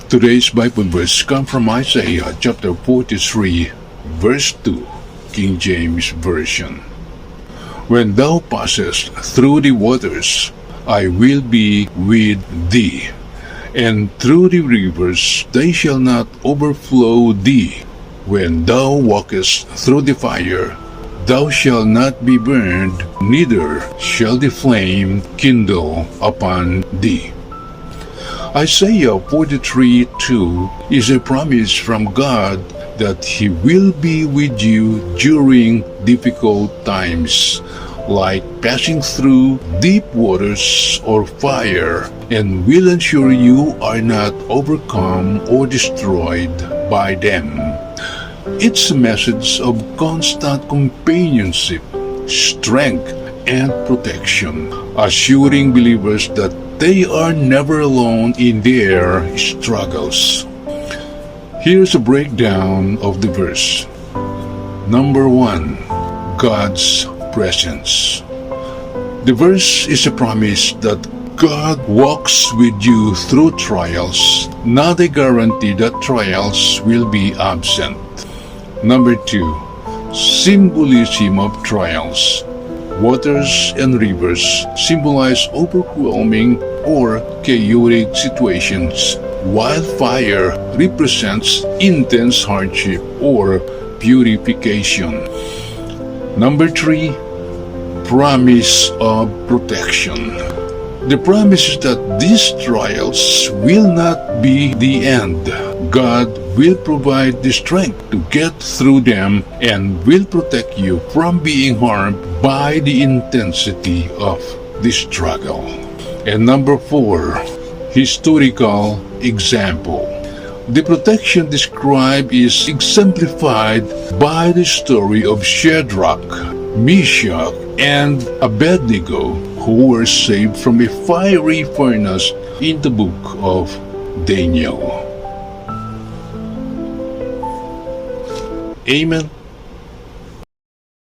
Today's Bible verse comes from Isaiah chapter 43, verse 2, King James Version. When thou passest through the waters, I will be with thee, and through the rivers they shall not overflow thee. When thou walkest through the fire, thou shalt not be burned, neither shall the flame kindle upon thee. Isaiah 43:2 is a promise from God that He will be with you during difficult times, like passing through deep waters or fire, and will ensure you are not overcome or destroyed by them. It's a message of constant companionship, strength, and protection, assuring believers that they are never alone in their struggles. Here's a breakdown of the verse. Number 1. God's presence. The verse is a promise that God walks with you through trials, not a guarantee that trials will be absent. Number 2. Symbolism of trials. Waters and rivers symbolize overwhelming or chaotic situations, while fire represents intense hardship or purification. Number 3. Promise of protection. The promise is that these trials will not be the end. God will provide the strength to get through them and will protect you from being harmed by the intensity of the struggle. And number 4, historical example. The protection described is exemplified by the story of Shadrach, Meshach, and Abednego, who were saved from a fiery furnace in the book of Daniel. Amen.